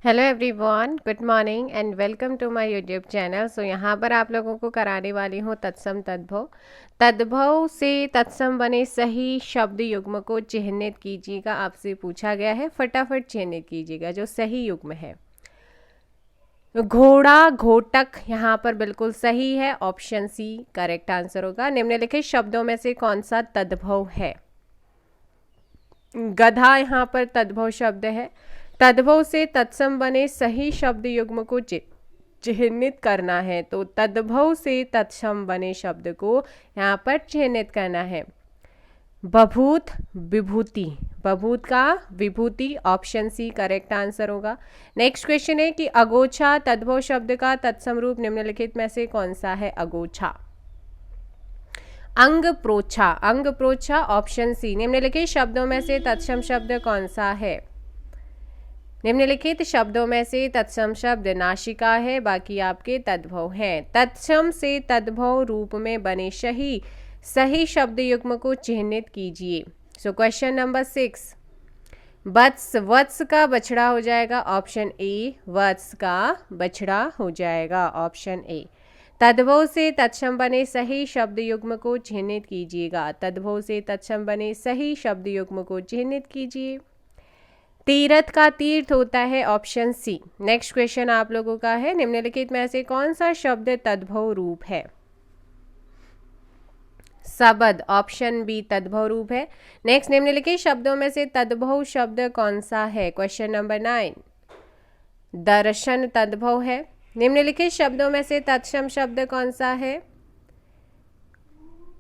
Hello everyone, good morning and welcome to my YouTube channel. So यहाँ पर आप लोगों को कराने वाली हूँ तत्सम तद्भव। तद्भव से तत्सम बने सही शब्द युग्म को चिह्नित कीजिएगा। आपसे पूछा गया है, फटाफट चिह्नित कीजिएगा जो सही युग्म है। घोड़ा, घोटक यहाँ पर बिल्कुल सही है, ऑप्शन सी करेक्ट आंसर होगा। निम्नलिखित शब्दों में से कौन सा तद्भव है? गधा यहाँ पर तद्भव शब्द है। तद्भव से तत्सम बने सही शब्द युग्म को चिह्नित करना है, तो तद्भव से तत्सम बने शब्द को यहाँ पर चिह्नित करना है। बभूत, विभूति, बभूत का विभूति, ऑप्शन सी करेक्ट आंसर होगा। नेक्स्ट क्वेश्चन है कि अगोछा तद्भव शब्द का तत्सम रूप निम्नलिखित में से कौन सा है? अगोछा। अंग प्रोछा, अंग प्रोछा, ऑप्शन सी। निम्नलिखित शब्दों में से तत्सम शब्द कौन सा है? निम्नलिखित शब्दों में से तत्सम शब्द नासिका है, बाकी आपके तद्भव हैं। तत्सम से तद्भव रूप में बने सही शब्द युग्म को चिह्नित कीजिए। सो क्वेश्चन नंबर 6, वत्स, वत्स का बछड़ा हो जाएगा, ऑप्शन ए। वत्स का बछड़ा हो जाएगा, ऑप्शन ए। तद्भव से तत्सम बने सही शब्द युग्म को चिह्नित कीजिएगा। तद्भव से तत्सम बने सही शब्द युग्म को चिह्नित कीजिए। तीर्थ का तीर्थ होता है, ऑप्शन सी। नेक्स्ट क्वेश्चन आप लोगों का है, निम्नलिखित में से कौन सा शब्द तद्भव रूप है? सबद, ऑप्शन बी तद्भव रूप है। नेक्स्ट, निम्नलिखित शब्दों में से तद्भव शब्द कौन सा है? क्वेश्चन नंबर 9, दर्शन तद्भव है। निम्नलिखित शब्दों में से तत्सम शब्द कौन सा है?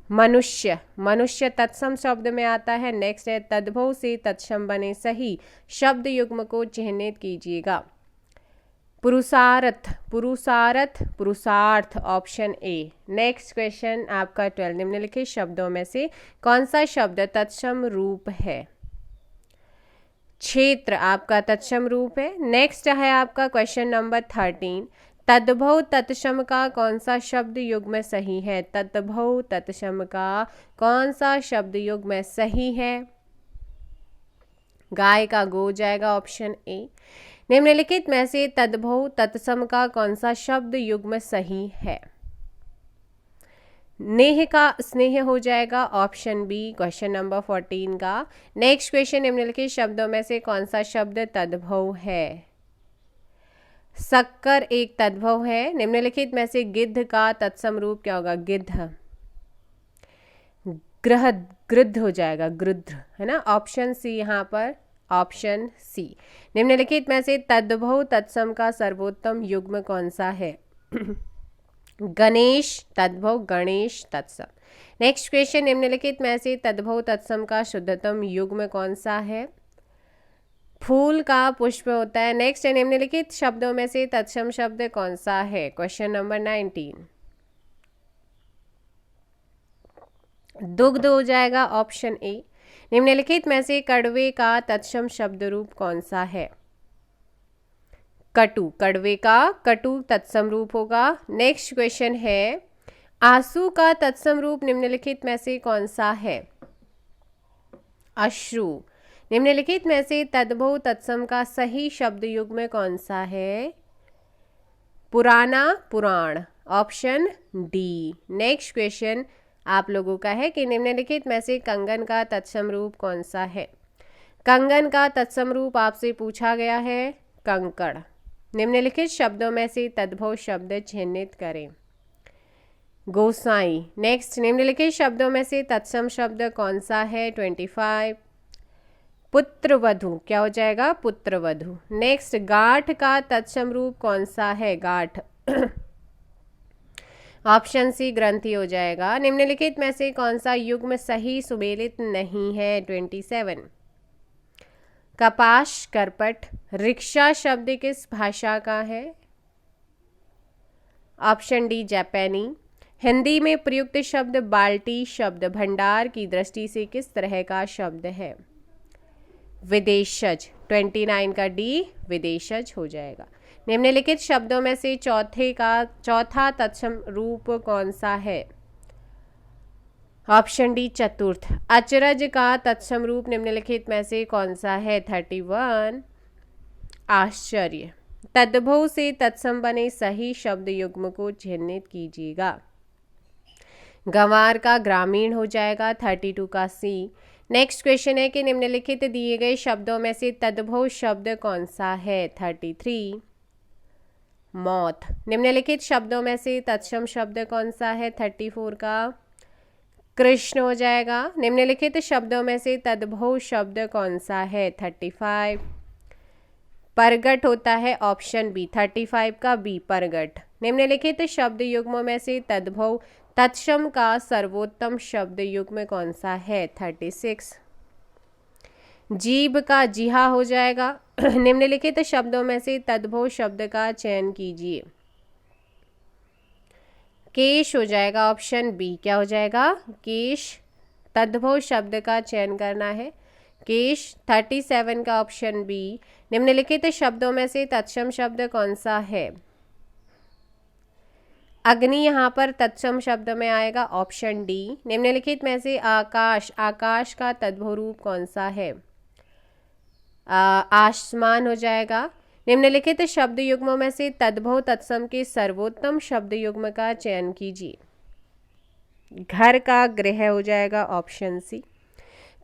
मनुष्य, मनुष्य तत्सम शब्द में आता है। नेक्स्ट है तद्भव से तत्सम बने सही शब्द युग्म को चिह्नित कीजिएगा। पुरुषार्थ, पुरुषार्थ, पुरुषार्थ, ऑप्शन ए। नेक्स्ट क्वेश्चन आपका 12, निम्नलिखित शब्दों में से कौन सा शब्द तत्सम रूप है? क्षेत्र आपका तत्सम रूप है। नेक्स्ट है आपका क्वेश्चन नंबर 13, तद्भव तत्सम का कौन सा शब्द युग्म सही है? तद्भव तत्सम का कौन सा शब्द युग्म सही है? गाय का गो जाएगा, ऑप्शन ए। निम्नलिखित में से तद्भव तत्सम का कौन सा शब्द युग्म सही है? नेह का स्नेह हो जाएगा, ऑप्शन बी क्वेश्चन नंबर 14 का। नेक्स्ट क्वेश्चन, निम्नलिखित शब्दों में से कौन सा शब्द तद्भव है? शक्कर एक तद्भव है। निम्नलिखित में से गिद्ध का तत्सम रूप क्या होगा? गिद्ध। ग्रह, गृद्ध हो जाएगा, गृद्ध, है ना, ऑप्शन सी यहाँ पर, ऑप्शन सी। निम्नलिखित में से तद्भव तत्सम का सर्वोत्तम युग्म कौन सा है? गणेश तद्भव, गणेश तत्सम। नेक्स्ट क्वेश्चन, निम्नलिखित में से तद्भव तत्सम का शुद्धतम युग्म कौन सा है? फूल का पुष्प होता है। नेक्स्ट, निम्नलिखित शब्दों में से तत्सम शब्द कौन सा है? क्वेश्चन नंबर 19, दुग्ध हो जाएगा, ऑप्शन ए। निम्नलिखित में से कड़वे का तत्सम शब्द रूप कौन सा है? कटु, कड़वे का कटु तत्सम रूप होगा। नेक्स्ट क्वेश्चन है, आंसू का तत्सम रूप निम्नलिखित में से कौन सा है? अश्रु। निम्नलिखित में से तद्भव तत्सम का सही शब्द युग्म कौन सा है? पुराना, पुराण, ऑप्शन डी। नेक्स्ट क्वेश्चन आप लोगों का है कि निम्नलिखित में से कंगन का तत्सम रूप कौन सा है? कंगन का तत्सम रूप आपसे पूछा गया है कंकड़। निम्नलिखित शब्दों में से तद्भव शब्द चिह्नित करें। गोसाई। नेक्स्ट, निम्नलिखित शब्दों में से तत्सम शब्द कौन सा है? 25, पुत्रवधु, क्या हो जाएगा? पुत्रवधु। नेक्स्ट, गांठ का तत्सम रूप कौन सा है? गांठ, ऑप्शन सी ग्रंथि हो जाएगा। निम्नलिखित में से कौन सा युग्म सही सुमेलित नहीं है? 27, कपाश, करपट। रिक्शा शब्द किस भाषा का है? ऑप्शन डी जापानी। हिंदी में प्रयुक्त शब्द बाल्टी शब्द भंडार की दृष्टि से किस तरह का शब्द है? विदेशज, 29 का डी विदेशज हो जाएगा। निम्नलिखित शब्दों में से चौथा तत्सम रूप कौन सा है? ऑप्शन डी चतुर्थ। अचरज का तत्सम रूप निम्नलिखित में से कौन सा है? 31, आश्चर्य। तद्भव से तत्सम बने सही शब्द युग्म को चिह्नित कीजिएगा। गंवार का ग्रामीण हो जाएगा 32 का सी। नेक्स्ट क्वेश्चन है कि निम्नलिखित दिए गए शब्दों में से तद्भव शब्द कौन सा है? 33 मौत। निम्नलिखित शब्दों में से तत्सम शब्द कौन सा है? 34 का कृष्ण हो जाएगा। निम्नलिखित शब्दों में से तद्भव शब्द कौन सा है? 35 परगट होता है, ऑप्शन बी 35 का बी परगट। निम्नलिखित शब्द युग्मों में से तद्भव तत्सम का सर्वोत्तम शब्द युग्म कौन सा है? 36 जीभ का जिहा हो जाएगा। निम्नलिखित शब्दों में से तद्भव शब्द का चयन कीजिए। केश हो जाएगा, ऑप्शन बी क्या हो जाएगा? केश। तद्भव शब्द का चयन करना है, केश। 37 का ऑप्शन बी। निम्नलिखित शब्दों में से तत्सम शब्द कौन सा है? अग्नि यहाँ पर तत्सम शब्द में आएगा, ऑप्शन डी। निम्नलिखित में से आकाश, आकाश का तद्भव रूप कौन सा है? आसमान हो जाएगा। निम्नलिखित शब्द युग्मों में से तद्भव तत्सम के सर्वोत्तम शब्द युग्म का चयन कीजिए। घर का गृह हो जाएगा, ऑप्शन सी।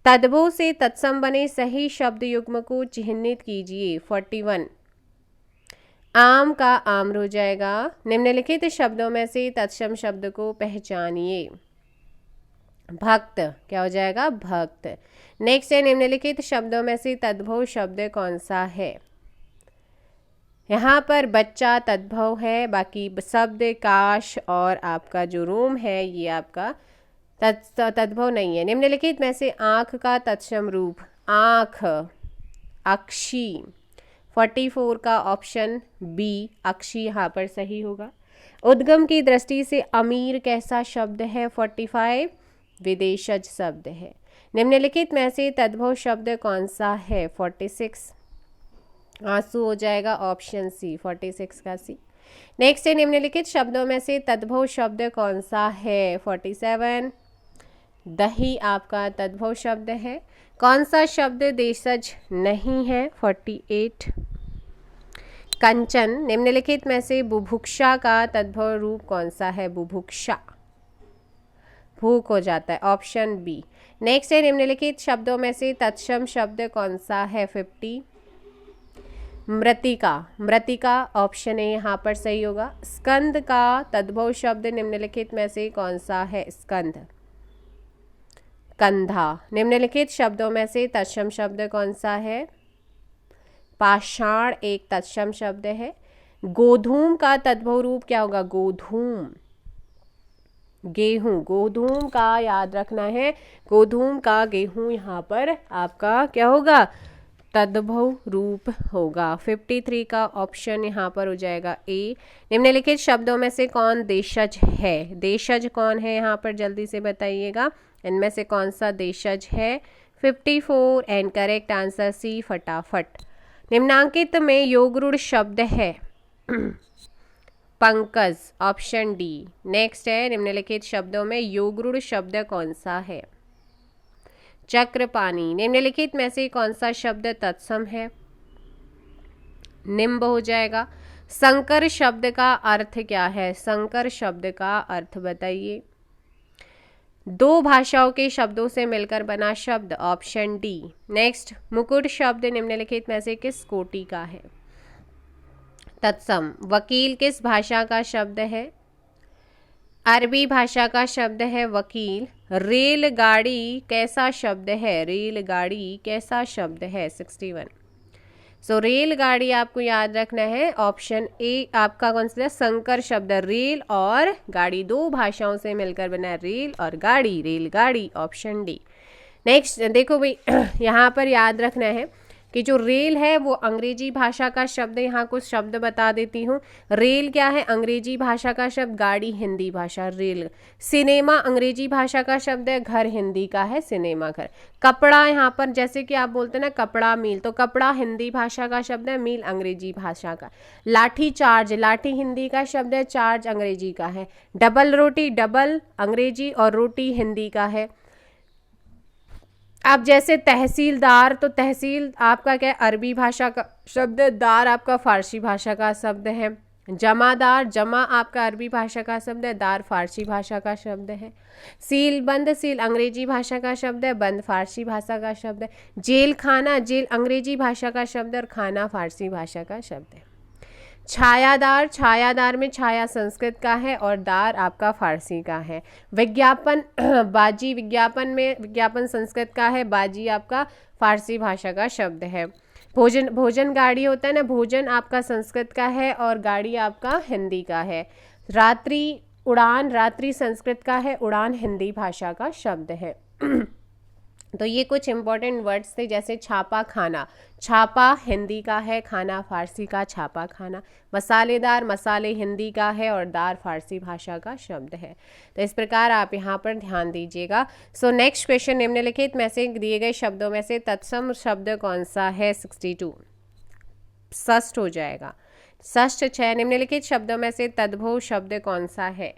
तद्भव से तत्सम बने सही शब्द युग्म को चिह्नित कीजिए। 41 आम का आम्र हो जाएगा। निम्नलिखित शब्दों में से तत्सम शब्द को पहचानिए। भक्त क्या हो जाएगा? भक्त। नेक्स्ट है निम्नलिखित शब्दों में से तद्भव शब्द कौन सा है? यहाँ पर बच्चा तद्भव है, बाकी शब्द काश और आपका जो रोम है ये आपका तद्भव नहीं है। निम्नलिखित में से आँख का तत्सम रूप, आँख, अक्षी। 44 का ऑप्शन बी अक्षी यहाँ पर सही होगा। उद्गम की दृष्टि से अमीर कैसा शब्द है? 45 विदेशज शब्द है। निम्नलिखित में से तद्भव शब्द कौन सा है? 46 आंसू हो जाएगा, ऑप्शन सी 46 का सी। नेक्स्ट है निम्नलिखित शब्दों में से तद्भव शब्द कौन सा है? 47 दही आपका तद्भव शब्द है। कौन सा शब्द देशज नहीं है? 48 कंचन। निम्नलिखित में से बुभुक्षा का तद्भव रूप कौन सा है? बुभुक्षा भूख हो जाता है, ऑप्शन बी। नेक्स्ट है निम्नलिखित शब्दों में से तत्सम शब्द कौन सा है? 50 मृतिका, मृतिका ऑप्शन ए यहाँ पर सही होगा। स्कंद का तद्भव शब्द निम्नलिखित में से कौन सा है? स्कंद कंधा। निम्नलिखित शब्दों में से तत्सम शब्द कौन सा है? पाषाण एक तत्सम शब्द है। गोधूम का तद्भव रूप क्या होगा? गोधूम, गेहूं। गोधूम का याद रखना है, गोधूम का गेहूं यहाँ पर आपका क्या होगा? तद्भव रूप होगा। 53 का ऑप्शन यहाँ पर हो जाएगा ए। निम्नलिखित शब्दों में से कौन देशज है? देशज कौन है यहाँ पर जल्दी से बताइएगा, इनमें से कौन सा देशज है? 54 एंड करेक्ट आंसर सी फटाफट। निम्नांकित में योगरूढ़ शब्द है पंकज, ऑप्शन डी। नेक्स्ट है निम्नलिखित शब्दों में योगरूढ़ शब्द कौन सा है? चक्रपाणी। निम्नलिखित में से कौन सा शब्द तत्सम है? निम्ब हो जाएगा। संकर शब्द का अर्थ क्या है? संकर शब्द का अर्थ बताइए। दो भाषाओं के शब्दों से मिलकर बना शब्द, ऑप्शन डी। नेक्स्ट मुकुट शब्द निम्नलिखित में से किस कोटि का है? तत्सम। वकील किस भाषा का शब्द है? अरबी भाषा का शब्द है वकील। रेलगाड़ी कैसा शब्द है? रेलगाड़ी कैसा शब्द है? 61। सो रेलगाड़ी आपको याद रखना है, ऑप्शन ए आपका कौन सा? संकर शब्द। रेल और गाड़ी दो भाषाओं से मिलकर बना रेल और गाड़ी, रेलगाड़ी, ऑप्शन डी। नेक्स्ट देखो भाई यहाँ पर याद रखना है कि जो रेल है वो अंग्रेजी भाषा का शब्द, यहाँ कुछ शब्द बता देती हूँ। रेल क्या है? अंग्रेजी भाषा का शब्द। गाड़ी हिंदी भाषा, रेल। सिनेमा अंग्रेजी भाषा का शब्द है, घर हिंदी का है, सिनेमा घर। कपड़ा यहाँ पर जैसे कि आप बोलते हैं ना कपड़ा मील, तो कपड़ा हिंदी भाषा का शब्द है, मील अंग्रेजी भाषा का। लाठी चार्ज, लाठी हिंदी का शब्द है, चार्ज अंग्रेजी का है। डबल रोटी, डबल अंग्रेजी और रोटी हिंदी का है। अब जैसे तहसीलदार, तो तहसील आपका क्या है, अरबी भाषा का शब्द है, दार आपका फारसी भाषा का शब्द है। जमादार, जमा आपका अरबी भाषा का शब्द है, दार फारसी भाषा का शब्द है। सील बंद, सील अंग्रेजी भाषा का शब्द है, बंद फारसी भाषा का शब्द है। जेल खाना, जेल अंग्रेजी भाषा का शब्द है और खाना फारसी भाषा का शब्द है। छायादार, छायादार में छाया संस्कृत का है और दार आपका फारसी का है। विज्ञापन बाजी, विज्ञापन में विज्ञापन संस्कृत का है, बाजी आपका फारसी भाषा का शब्द है। भोजन, भोजन गाड़ी होता है ना, भोजन आपका संस्कृत का है और गाड़ी आपका हिंदी का है। रात्रि, उड़ान, रात्रि संस्कृत का है, उड़ान हिंदी भाषा का शब्द है। तो ये कुछ इंपॉर्टेंट वर्ड्स थे, जैसे छापा खाना, छापा हिंदी का है, खाना फारसी का, छापा खाना। मसालेदार, मसाले हिंदी का है और दार फारसी भाषा का शब्द है। तो इस प्रकार आप यहाँ पर ध्यान दीजिएगा। सो नेक्स्ट क्वेश्चन, निम्नलिखित में से दिए गए शब्दों में से तत्सम शब्द कौन सा है? 62 षष्ठ हो जाएगा। षष्ठ 6, निम्नलिखित शब्दों में से तद्भव शब्द कौन सा है?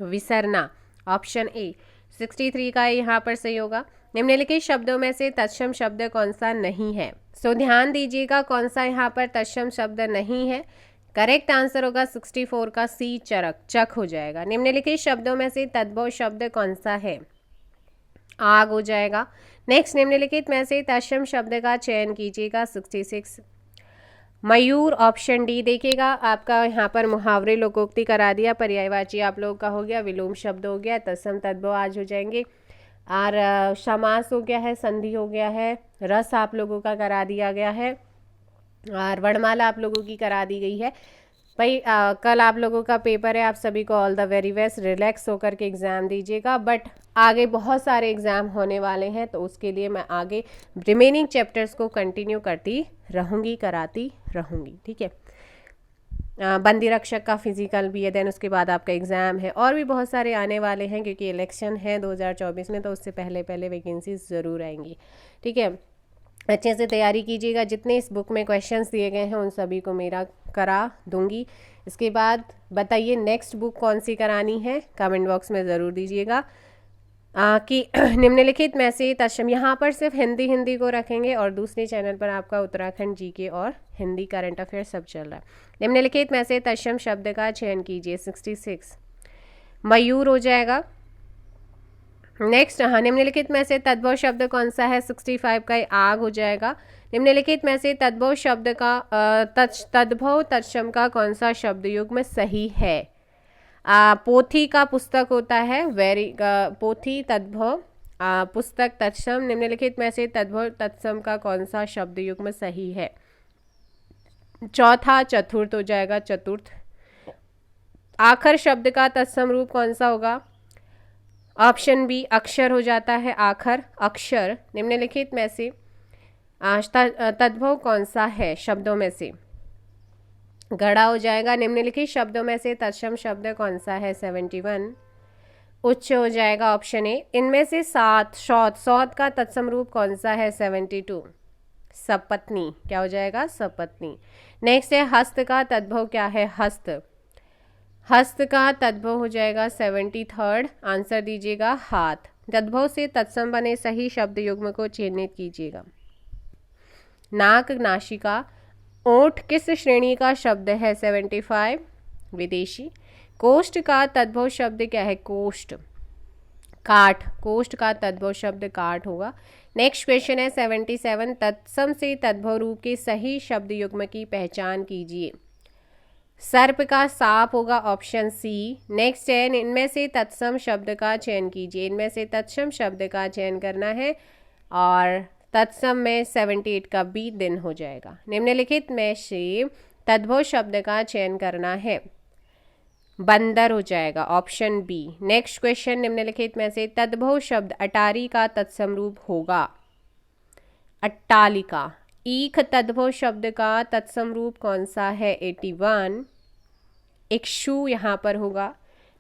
विसरना, ऑप्शन ए। 63 का यहाँ पर सही होगा। निम्नलिखित शब्दों में से तत्सम शब्द कौन सा नहीं है? सो ध्यान दीजिएगा कौन सा यहाँ पर तत्सम शब्द नहीं है। करेक्ट आंसर होगा 64 का सी, चरक, चक हो जाएगा। निम्नलिखित शब्दों में से तद्भव शब्द कौन सा है? आग हो जाएगा। नेक्स्ट, निम्नलिखित में से तत्सम शब्द का चयन कीजिएगा। 66 मयूर, ऑप्शन डी। देखिएगा आपका यहाँ पर मुहावरे लोकोक्ति करा दिया, पर्यायवाची आप लोगों का हो गया, विलोम शब्द हो गया, तत्सम तद्भव आज हो जाएंगे, और समास हो गया है, संधि हो गया है, रस आप लोगों का करा दिया गया है और वर्णमाला आप लोगों की करा दी गई है। भाई कल आप लोगों का पेपर है, आप सभी को all the very best, relax होकर के एग्ज़ाम दीजिएगा। बट आगे बहुत सारे एग्ज़ाम होने वाले हैं, तो उसके लिए मैं आगे रिमेनिंग चैप्टर्स को कंटिन्यू करती रहूँगी, कराती रहूँगी, ठीक है। बंदी रक्षक का फिजिकल भी है, देन उसके बाद आपका एग्ज़ाम है, और भी बहुत सारे आने वाले हैं क्योंकि इलेक्शन है 2024 में, तो उससे पहले पहले वैकेंसीज ज़रूर आएंगी, ठीक है। अच्छे से तैयारी कीजिएगा। जितने इस बुक में क्वेश्चंस दिए गए हैं उन सभी को मेरा करा दूंगी। इसके बाद बताइए नेक्स्ट बुक कौन सी करानी है, कमेंट बॉक्स में ज़रूर दीजिएगा। कि निम्नलिखित में से तत्सम, यहाँ पर सिर्फ हिंदी को रखेंगे और दूसरे चैनल पर आपका उत्तराखंड जीके और हिंदी करंट अफेयर सब चल रहा है। निम्नलिखित में से तत्सम शब्द का चयन कीजिए। 66 मयूर हो जाएगा। नेक्स्ट, हाँ, निम्नलिखित में से तद्भव शब्द कौन सा है? 65 का आग हो जाएगा। निम्नलिखित में से तद्भव शब्द का तद्भव तत्सम का कौन सा शब्द युग्म सही है? पोथी का पुस्तक होता है, पोथी तद्भव, पुस्तक तत्सम। निम्नलिखित में से तद्भव तत्सम का कौन सा शब्द युग्म सही है? चौथा चतुर्थ हो जाएगा, चतुर्थ। आखर शब्द का तत्सम रूप कौन सा होगा? ऑप्शन बी, अक्षर हो जाता है, आखर, अक्षर। निम्नलिखित में से तद्भव कौन सा है शब्दों में से? गड़ा हो जाएगा। निम्नलिखित शब्दों में से तत्सम शब्द कौन सा है? 71 उच्च हो जाएगा, ऑप्शन ए। इनमें से सौत का तत्सम रूप कौन सा है? 72 सपत्नी, क्या हो जाएगा? सपत्नी। नेक्स्ट है हस्त का तद्भव क्या है? हस्त, हस्त का तद्भव हो जाएगा 73rd, आंसर दीजिएगा हाथ। तद्भव से तत्सम बने सही शब्द युग्म को चिन्हित कीजिएगा। नाक, नासिका। ओठ किस श्रेणी का शब्द है? 75 विदेशी। कोष्ठ का तद्भव शब्द क्या है? कोष्ठ, काठ, कोष्ठ का तद्भव शब्द काठ होगा। नेक्स्ट क्वेश्चन है 77 तत्सम से तद्भव रूप के सही शब्द युग्म की पहचान कीजिए। सर्प का सांप होगा, ऑप्शन सी। नेक्स्ट है इनमें से तत्सम शब्द का चयन कीजिए। इनमें से तत्सम शब्द का चयन करना है और तत्सम में 78 का बी दिन हो जाएगा। निम्नलिखित में से तद्भव शब्द का चयन करना है। बंदर हो जाएगा, ऑप्शन बी। नेक्स्ट क्वेश्चन, निम्नलिखित में से तद्भव शब्द अटारी का तत्सम रूप होगा। अट्टालिका। ईख तद्भव शब्द का तत्सम रूप कौन सा है? 81 इक्षु यहाँ पर होगा।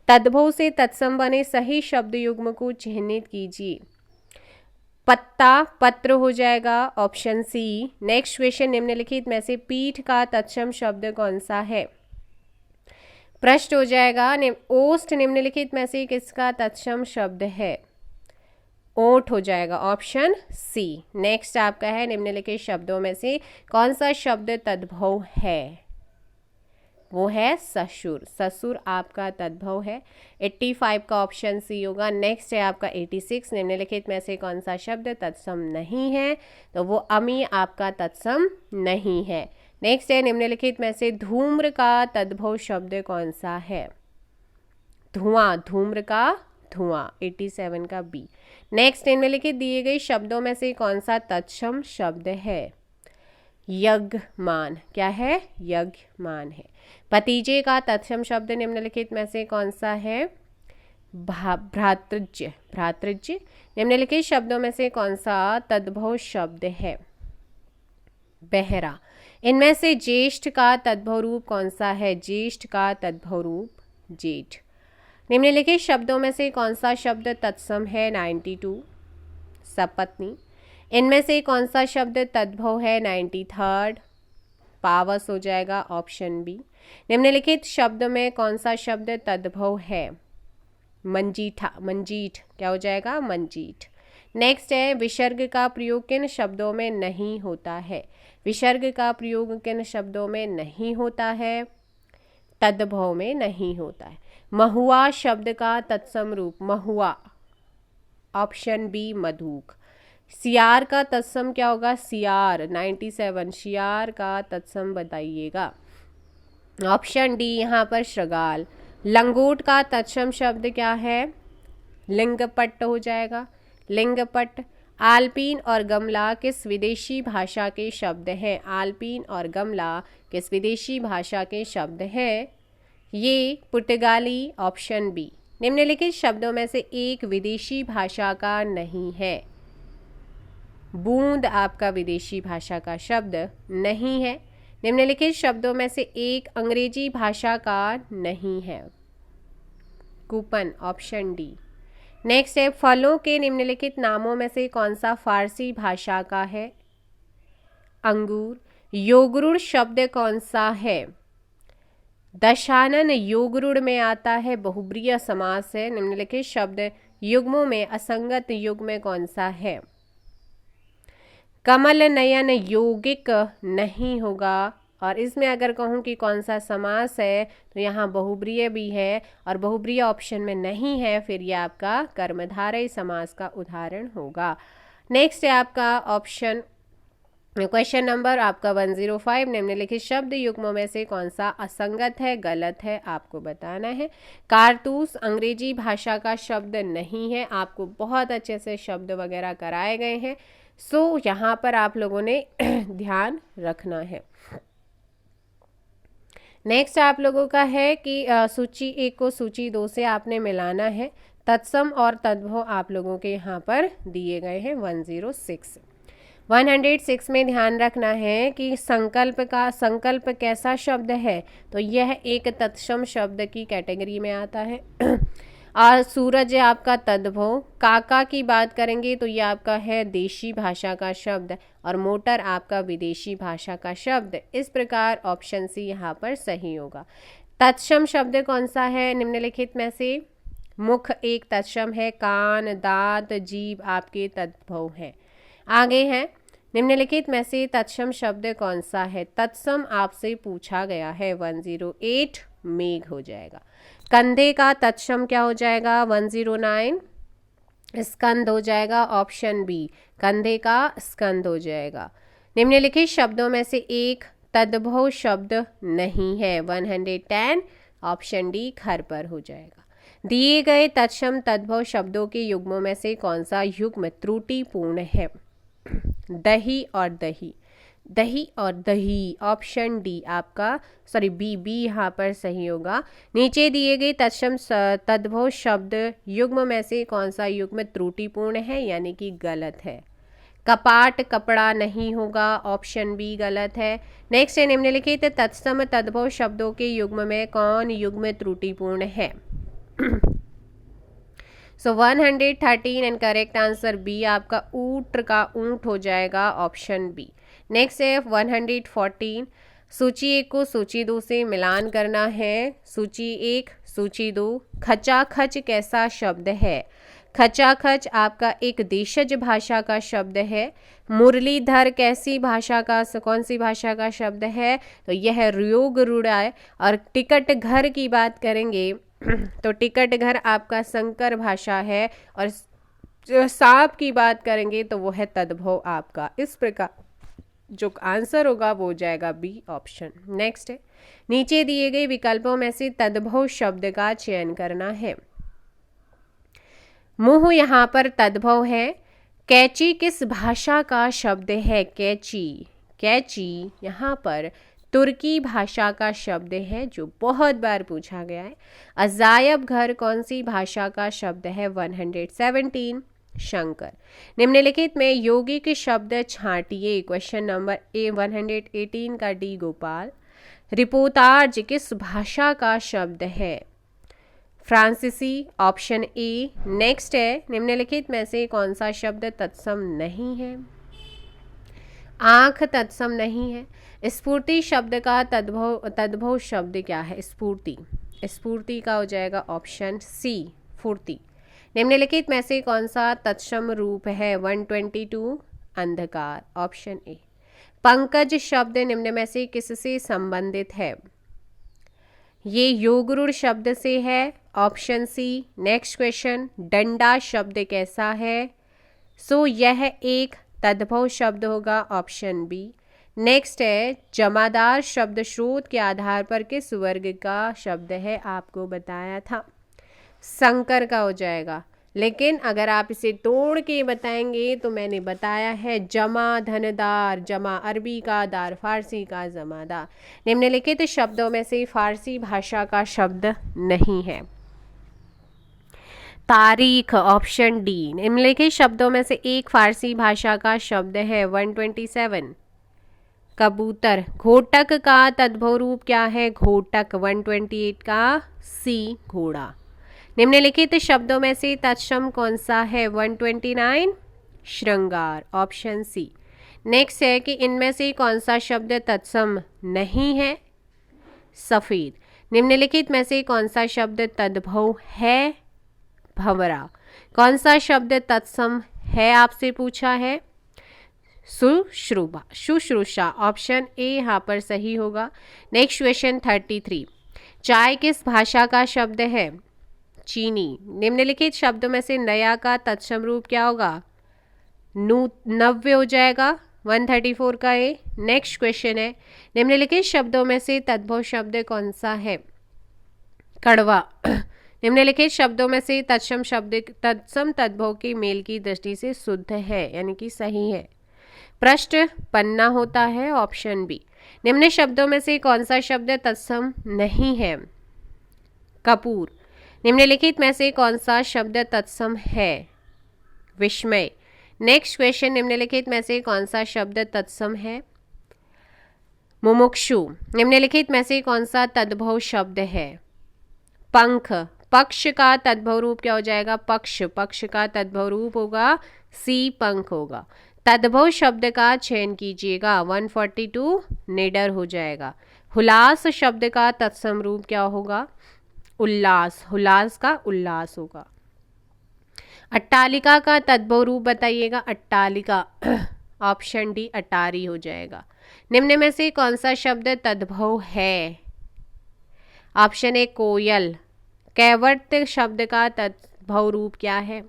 तद्भव से तत्सम बने सही शब्द युग्म को चिन्हित कीजिए। पत्ता, पत्र हो जाएगा, ऑप्शन सी। नेक्स्ट क्वेश्चन, निम्नलिखित में से पीठ का तत्सम शब्द कौन सा है? पृष्ठ हो जाएगा। ओष्ठ निम्नलिखित में से किसका तत्सम शब्द है? ओठ हो जाएगा, ऑप्शन सी। नेक्स्ट आपका है निम्नलिखित शब्दों में से कौन सा शब्द तद्भव है? वो है ससुर। ससुर आपका तद्भव है। 85 का ऑप्शन सी होगा। नेक्स्ट है आपका 86, निम्नलिखित में से कौन सा शब्द तत्सम नहीं है? तो वो अमी आपका तत्सम नहीं है। नेक्स्ट है निम्नलिखित में से धूम्र का तद्भव शब्द कौन सा है? धुआं, धूम्र का धुआं, 87 का बी। नेक्स्ट निम्नलिखित दिए गए शब्दों में से कौन सा तत्सम शब्द है? यज्ञमान। क्या है? यज्ञमान है। भतीजे का तत्सम शब्द निम्नलिखित में से कौन सा है? भ्रातृज्य। भ्रातृज्य। निम्नलिखित शब्दों में से कौन सा तद्भव शब्द है? बहरा। इनमें से ज्येष्ठ का तद्भव रूप कौन सा है? ज्येष्ठ का तद्भव रूप जेठ। निम्नलिखित शब्दों में से कौन सा शब्द तत्सम है? 92, सपत्नी। इनमें से कौन सा शब्द तद्भव है? 93, पावस हो जाएगा, ऑप्शन बी। निम्नलिखित शब्द में कौन सा शब्द तद्भव है? मंजीठा, मंजीठ। क्या हो जाएगा? मंजीठ। नेक्स्ट है विसर्ग का प्रयोग किन शब्दों में नहीं होता है? विसर्ग का प्रयोग किन शब्दों में नहीं होता है? तद्भव में नहीं होता है। महुआ शब्द का तत्सम रूप? महुआ, ऑप्शन बी, मधुक। सियार का तत्सम क्या होगा? सियार, 97, सियार का तत्सम बताइएगा, ऑप्शन डी यहाँ पर श्रृगाल। लंगोट का तत्सम शब्द क्या है? लिंगपट्ट हो जाएगा, लिंगपट्ट। आलपीन और गमला किस विदेशी भाषा के शब्द हैं? आलपीन और गमला किस विदेशी भाषा के शब्द हैं? ये पुर्तगाली, ऑप्शन बी। निम्नलिखित शब्दों में से एक विदेशी भाषा का नहीं है। बूंद आपका विदेशी भाषा का शब्द नहीं है। निम्नलिखित शब्दों में से एक अंग्रेजी भाषा का नहीं है। Coupon, option D. नेक्स्ट है फलों के निम्नलिखित नामों में से कौन सा फारसी भाषा का है? अंगूर। योगरुड़ शब्द कौन सा है? दशानन योगरुड़ में आता है, बहुब्रीय समास है। निम्नलिखित शब्द युग्मों में असंगत युग्म कौन सा है? कमल नयन यौगिक नहीं होगा। और इसमें अगर कहूँ कि कौन सा समास है तो यहाँ बहुब्रीय भी है और बहुब्रीय ऑप्शन में नहीं है, फिर यह आपका कर्मधारय समास का उदाहरण होगा। नेक्स्ट है आपका ऑप्शन क्वेश्चन नंबर आपका 105, निम्नलिखित शब्द युग्मों में से कौन सा असंगत है? गलत है, आपको बताना है। कारतूस अंग्रेजी भाषा का शब्द नहीं है। आपको बहुत अच्छे से शब्द वगैरह कराए गए हैं, सो यहाँ पर आप लोगों ने ध्यान रखना है। नेक्स्ट आप लोगों का है कि सूची 1 को सूची 2 से आपने मिलाना है। तत्सम और तद्भव आप लोगों के यहाँ पर दिए गए हैं 106 में ध्यान रखना है कि संकल्प कैसा शब्द है? तो यह एक तत्सम शब्द की कैटेगरी में आता है। और सूरज आपका तद्भव। काका की बात करेंगे तो यह आपका है देशी भाषा का शब्द और मोटर आपका विदेशी भाषा का शब्द। इस प्रकार ऑप्शन सी यहाँ पर सही होगा। तत्सम शब्द कौन सा है निम्नलिखित में से? मुख एक तत्सम है, कान, दांत, जीभ आपके तद्भव है। आगे है निम्नलिखित में से तत्सम शब्द कौन सा है? तत्सम आपसे पूछा गया है। 108 मेघ हो जाएगा। कंधे का तत्सम क्या हो जाएगा? 109 स्कंद हो जाएगा, ऑप्शन बी। कंधे का स्कंद हो जाएगा। निम्नलिखित शब्दों में से एक तद्भव शब्द नहीं है। 110 ऑप्शन डी घर पर हो जाएगा। दिए गए तत्सम तद्भव शब्दों के युग्मों में से कौन सा युग्म त्रुटिपूर्ण है? दही और दही, दही और दही, ऑप्शन डी आपका, सॉरी बी यहाँ पर सही होगा। नीचे दिए गए तत्सम तद्भव शब्द युग्म में से कौन सा युग्म त्रुटिपूर्ण है, यानी कि गलत है? कपाट कपड़ा नहीं होगा, ऑप्शन बी गलत है। नेक्स्ट है निम्नलिखित तत्सम तद्भव शब्दों के युग्म में कौन युग्म त्रुटिपूर्ण है? सो 113 एंड करेक्ट आंसर बी आपका ऊंट का ऊंट हो जाएगा, ऑप्शन बी। नेक्स्ट है 114 सूची 1 को सूची 2 से मिलान करना है। सूची 1 सूची 2। खचाखच कैसा शब्द है? खचाखच आपका एक देशज भाषा का शब्द है। मुरलीधर कैसी भाषा का, कौन सी भाषा का शब्द है? तो यह रुयोग रूढ़ा है। और टिकट घर की बात करेंगे तो टिकट घर आपका संकर भाषा है। और सांप की बात करेंगे तो वो है तद्भव आपका। इस प्रकार जो आंसर होगा वो हो जाएगा बी ऑप्शन। नेक्स्ट है, नीचे दिए गए विकल्पों में से तद्भव शब्द का चयन करना है। मुंह यहाँ पर तद्भव है। कैची किस भाषा का शब्द है? कैची, कैची यहाँ पर तुर्की भाषा का शब्द है जो बहुत बार पूछा गया है। अजायब घर कौन सी भाषा का शब्द है? 117 शंकर। निम्नलिखित में यौगिक शब्द छांटिए। क्वेश्चन नंबर 118 का डी गोपाल। रिपोर्टाज किस भाषा का शब्द है? फ्रांसीसी, ऑप्शन ए। नेक्स्ट है, निम्नलिखित में से कौन सा शब्द तत्सम नहीं है? आंख तत्सम नहीं है। स्फूर्ति शब्द का तद्भव शब्द क्या है? स्फूर्ति, स्फूर्ति का हो जाएगा ऑप्शन सी फूर्ति। निम्नलिखित में से कौन सा तत्सम रूप है? 122 अंधकार, ऑप्शन ए। पंकज शब्द निम्न में से किससे संबंधित है? ये योगरूढ़ शब्द से है, ऑप्शन सी। नेक्स्ट क्वेश्चन, डंडा शब्द कैसा है? सो यह एक तद्भव शब्द होगा, ऑप्शन बी। नेक्स्ट है, जमादार शब्द स्रोत के आधार पर किस वर्ग का शब्द है? आपको बताया था संकर का हो जाएगा। लेकिन अगर आप इसे तोड़ के बताएंगे तो मैंने बताया है जमा धनदार, जमा अरबी का, दार फारसी का, जमादार। निम्नलिखित शब्दों में से फारसी भाषा का शब्द नहीं है। तारीख, ऑप्शन डी। निम्नलिखित शब्दों में से एक फारसी भाषा का शब्द है। 127 कबूतर। घोटक का तद्भव रूप क्या है? घोटक। 128 का सी घोड़ा। निम्नलिखित शब्दों में से तत्सम कौन सा है? 129 श्रृंगार, ऑप्शन सी। नेक्स्ट है कि इनमें से कौन सा शब्द तत्सम नहीं है? सफेद। निम्नलिखित में से कौन सा शब्द तद्भव है? भंवरा। कौन सा शब्द तत्सम है आपसे पूछा है? सुश्रुभा, शुश्रूषा, ऑप्शन ए यहाँ पर सही होगा। Next question 33। चाय किस भाषा का शब्द है? चीनी। निम्नलिखित शब्दों में से नया का तत्सम रूप क्या होगा? नव्य हो जाएगा। 134 का ए। नेक्स्ट क्वेश्चन है, निम्नलिखित शब्दों में से तद्भव शब्द कौन सा है? कड़वा। निम्नलिखित शब्दों में से तत्सम शब्द तत्सम तद्भव के मेल की दृष्टि से शुद्ध है, यानी कि सही है। पृष्ठ पन्ना होता है, ऑप्शन बी। निम्न शब्दों में से कौन सा शब्द तत्सम नहीं है? कपूर। निम्नलिखित में से कौन सा शब्द तत्सम है? विस्मय। नेक्स्ट क्वेश्चन, निम्नलिखित में से कौन सा शब्द तत्सम है? मुमुक्षु। निम्नलिखित में से कौन सा तद्भव शब्द है? पंख। पक्ष का तद्भव रूप क्या हो जाएगा? पक्ष। पक्ष का तद्भव रूप होगा सी पंख होगा। तद्भव शब्द का चयन कीजिएगा। 142 निडर हो जाएगा। हुलास शब्द का तत्सम रूप क्या होगा? उल्लास। हुलास का उल्लास होगा। अट्टालिका का तद्भव रूप बताइएगा। अट्टालिका, ऑप्शन डी अटारी हो जाएगा। निम्न में से कौन सा शब्द तद्भव है? ऑप्शन ए कोयल। कैवट शब्द का तद्भव रूप क्या है?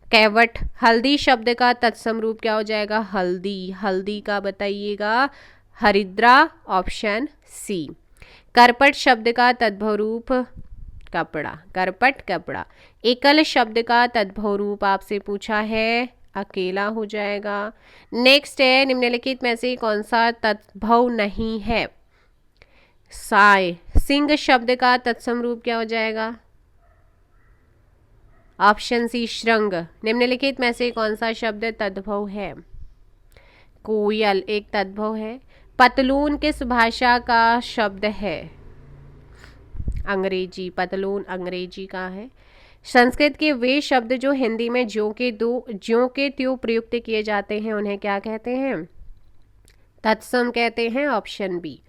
कैवट। हल्दी शब्द का तत्सम रूप क्या हो जाएगा? हल्दी। हल्दी का बताइएगा हरिद्रा, ऑप्शन सी। करपट शब्द का तद्भव रूप कपड़ा। करपट कपड़ा। एकल शब्द का तद्भव रूप आपसे पूछा है, अकेला हो जाएगा। नेक्स्ट है, निम्नलिखित में से कौन सा तद्भव नहीं है? साय। सिंह शब्द का तत्सम रूप क्या हो जाएगा? ऑप्शन सी श्रृंग। निम्नलिखित में से कौन सा शब्द तद्भव है? कोयल एक तद्भव है। पतलून किस भाषा का शब्द है? अंग्रेजी। पतलून अंग्रेजी का है। संस्कृत के वे शब्द जो हिंदी में ज्यों के त्यों प्रयुक्त किए जाते हैं उन्हें क्या कहते हैं? तत्सम कहते हैं ऑप्शन बी।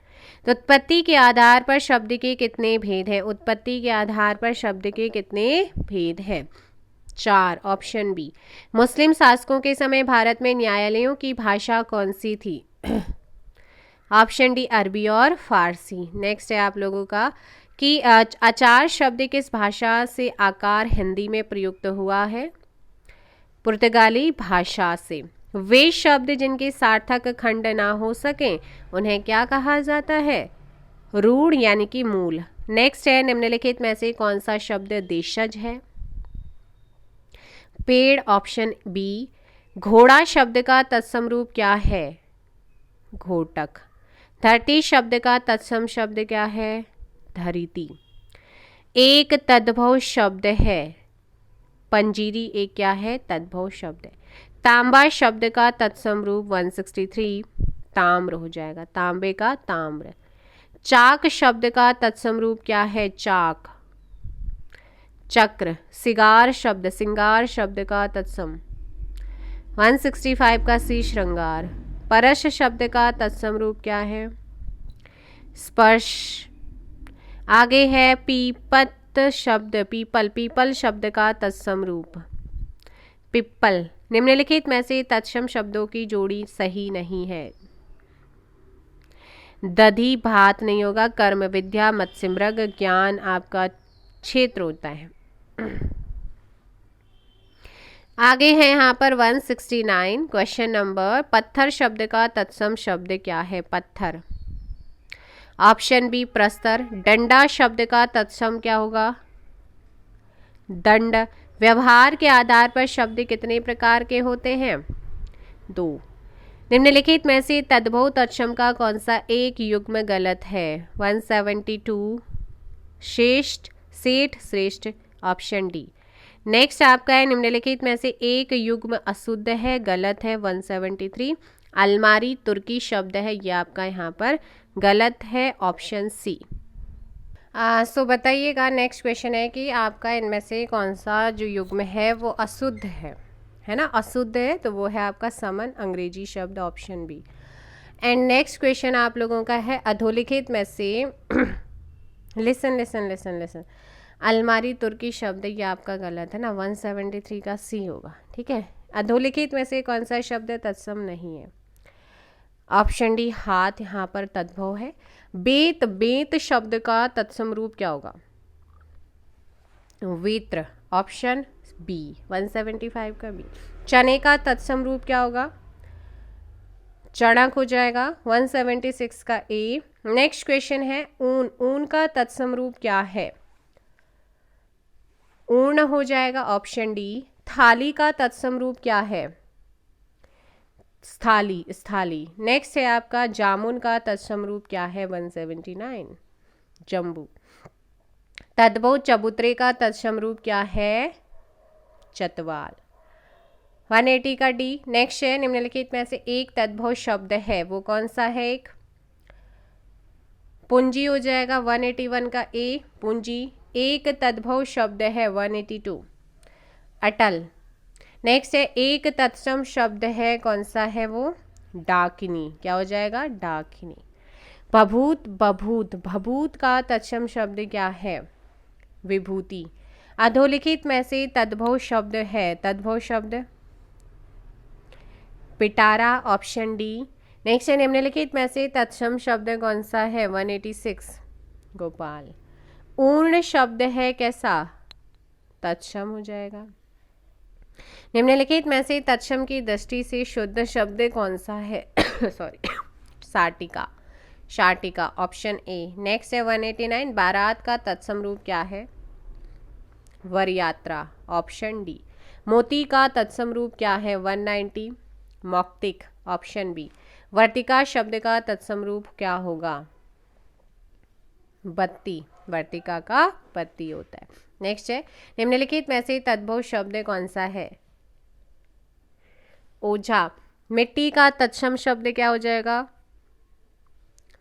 तो उत्पत्ति के आधार पर शब्द के कितने भेद हैं? उत्पत्ति के आधार पर शब्द के कितने भेद हैं? 4, ऑप्शन बी। मुस्लिम शासकों के समय भारत में न्यायालयों की भाषा कौन सी थी? ऑप्शन डी अरबी और फारसी। नेक्स्ट है आप लोगों का कि आचार शब्द किस भाषा से आकार हिंदी में प्रयुक्त हुआ है? पुर्तगाली भाषा से। वे शब्द जिनके सार्थक खंड ना हो सके उन्हें क्या कहा जाता है? रूढ़ यानी कि मूल। नेक्स्ट है निम्नलिखित में से कौन सा शब्द देशज है? पेड़, ऑप्शन बी। घोड़ा शब्द का तत्सम रूप क्या है? घोटक। धरती शब्द का तत्सम शब्द क्या है? धरिती। एक तद्भव शब्द है पंजीरी, एक क्या है? तद्भव शब्द है। तांबा शब्द का तत्सम रूप 163 ताम्र हो जाएगा, तांबे का ताम्र। चाक शब्द का तत्सम रूप क्या है? चाक। चक्र। सिगार शब्द का तत्सम 165 का सी श्रृंगार। परश शब्द का तत्सम रूप क्या है? स्पर्श। आगे है पीपत शब्द, पीपल शब्द का तत्सम रूप पिप्पल। निम्नलिखित में से तत्सम शब्दों की जोड़ी सही नहीं है। दधि भात नहीं होगा। कर्म, विद्या, मत्स्य, मृग, ज्ञान आपका क्षेत्र होता है। आगे है यहाँ पर 169 क्वेश्चन नंबर। पत्थर शब्द का तत्सम शब्द क्या है? पत्थर। ऑप्शन बी प्रस्तर। डंडा शब्द का तत्सम क्या होगा? दंड। व्यवहार के आधार पर शब्द कितने प्रकार के होते हैं? 2। निम्नलिखित में से तद्भव तत्सम का कौन सा एक युग्म गलत है? 172 श्रेष्ठ, सेठ, श्रेष्ठ, ऑप्शन डी। नेक्स्ट आपका है निम्नलिखित में से एक युग्म अशुद्ध है, गलत है 173। अलमारी तुर्की शब्द है, ये आपका यहाँ पर गलत है, ऑप्शन सी। सो बताइएगा नेक्स्ट क्वेश्चन है कि आपका इनमें से कौन सा जो युग्म है वो अशुद्ध है ना? अशुद्ध है तो वो है आपका समन, अंग्रेजी शब्द, option B. And next question आप लोगों का है अधोलिखित में से लिसन लिसन लिसन लिसन अलमारी तुर्की शब्द, ये आपका गलत है ना, 173 का सी होगा, ठीक है। अधोलिखित में से कौन सा शब्द तत्सम नहीं है? ऑप्शन डी हाथ, यहाँ पर तद्भव है। बेत, बेत शब्द का तत्सम रूप क्या होगा? वेत्र, ऑप्शन बी, 175 का बी। चने का तत्सम रूप क्या होगा? चणक हो जाएगा, 176 का ए। नेक्स्ट क्वेश्चन है ऊन, ऊन का तत्सम रूप क्या है? ऊर्ण हो जाएगा, ऑप्शन डी। थाली का तत्सम रूप क्या है? स्थाली, स्थाली। नेक्स्ट है आपका जामुन का तत्सम रूप क्या है? 179 जम्बू। तद्भव चबूतरे का तत्सम रूप क्या है? चतवाल, 180 का डी। नेक्स्ट है निम्नलिखित में से एक तद्भव शब्द है, वो कौन सा है? एक पूंजी हो जाएगा, 181 का ए, पूंजी। एक तद्भव शब्द है, 182 अटल। नेक्स्ट है एक तत्सम शब्द है, कौन सा है वो? डाकिनी, क्या हो जाएगा? डाकिनी। बभूत, बभूत, भभूत का तत्सम शब्द क्या है? विभूति। अधोलिखित में से तद्भव शब्द है, तद्भव शब्द पिटारा, ऑप्शन डी। नेक्स्ट है निम्नलिखित में से तत्सम शब्द कौन सा है? 186 गोपाल। ऊर्ण शब्द है कैसा? तत्सम हो जाएगा। निम्नलिखित में से तत्सम की दृष्टि से शुद्ध शब्द कौन सा है? सॉरी, साटिका, शाटिका, ऑप्शन ए। नेक्स्ट है 189 बारात का तत्सम रूप क्या है? वरयात्रा, ऑप्शन डी। मोती का तत्सम रूप क्या है? 190 मौक्तिक, ऑप्शन बी। वर्तिका शब्द का तत्सम रूप क्या होगा? बत्ती, वर्तिका का बत्ती होता है। नेक्स्ट है निम्नलिखित में से तद्भव शब्द कौन सा है? ओझा। मिट्टी का तत्सम शब्द क्या हो जाएगा?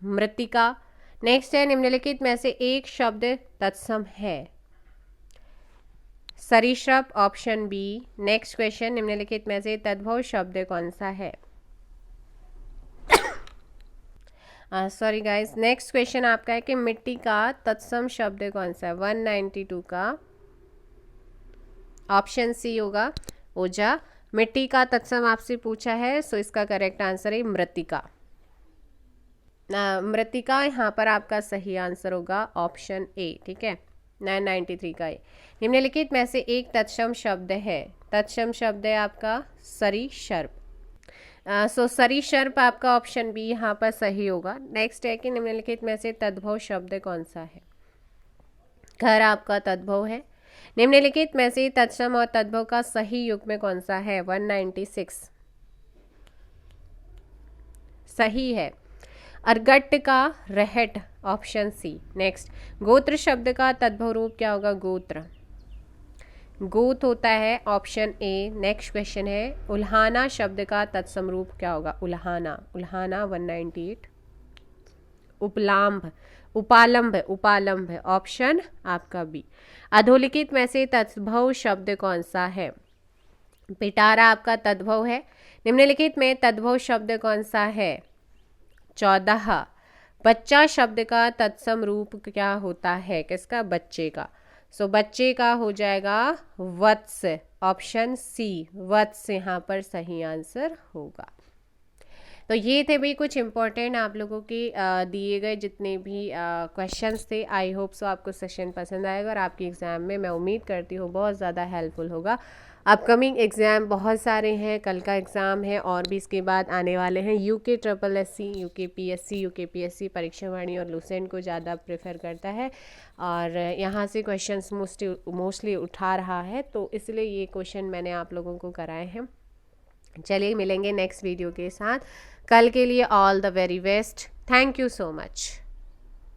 मृत्तिका। नेक्स्ट है निम्नलिखित में से एक शब्द तत्सम है? सरीसृप, ऑप्शन बी। नेक्स्ट क्वेश्चन निम्नलिखित में से तद्भव शब्द कौन सा है? सॉरी गाइस, नेक्स्ट क्वेश्चन आपका है कि मिट्टी का तत्सम शब्द कौन सा है। 192 का ऑप्शन सी होगा ओजा। मिट्टी का तत्सम आपसे पूछा है, सो इसका करेक्ट आंसर है मृत्तिका। मृत्तिका यहाँ पर आपका सही आंसर होगा ऑप्शन ए, ठीक है। 993 का ए। निम्नलिखित में से एक तत्सम शब्द है। तत्सम शब्द है आपका सरीसृप। सो सरीसृप आपका ऑप्शन बी यहाँ पर सही होगा। नेक्स्ट है कि निम्नलिखित में से तद्भव शब्द कौन सा है। घर आपका तद्भव है। निम्नलिखित में से तत्सम और तद्भव का सही युग्म कौन सा है। 196 सही है। अर्गट का रहट ऑप्शन सी। नेक्स्ट, गोत्र शब्द का तद्भव रूप क्या होगा। गोत्र, गोत होता है ऑप्शन ए। नेक्स्ट क्वेश्चन है, उल्हाना शब्द का तत्सम रूप क्या होगा। उल्हाना, उल्हाना 198। उपलाम्भ, उपालंभ, उपालंभ ऑप्शन आपका बी। अधोलिखित में से तद्भव शब्द कौन सा है। पिटारा आपका तद्भव है। निम्नलिखित में तद्भव शब्द कौन सा है। 14। बच्चा शब्द का तत्सम रूप क्या होता है। किसका, बच्चे का। सो बच्चे का हो जाएगा वत्स, ऑप्शन सी वत्स यहाँ पर सही आंसर होगा। तो ये थे भी कुछ इम्पोर्टेंट आप लोगों के दिए गए जितने भी क्वेश्चंस थे। आई होप सो आपको सेशन पसंद आएगा और आपकी एग्ज़ाम में मैं उम्मीद करती हूँ बहुत ज़्यादा हेल्पफुल होगा। अपकमिंग एग्ज़ाम बहुत सारे हैं, कल का एग्ज़ाम है और भी इसके बाद आने वाले हैं। UK SSC, UK PSC, UK PSC परीक्षा वाणी और लुसेंट को ज़्यादा प्रेफर करता है और यहाँ से क्वेश्चंस मोस्टली उठा रहा है, तो इसलिए ये क्वेश्चन मैंने आप लोगों को कराए हैं। चलिए मिलेंगे नेक्स्ट वीडियो के साथ। कल के लिए all the very best. Thank you so much.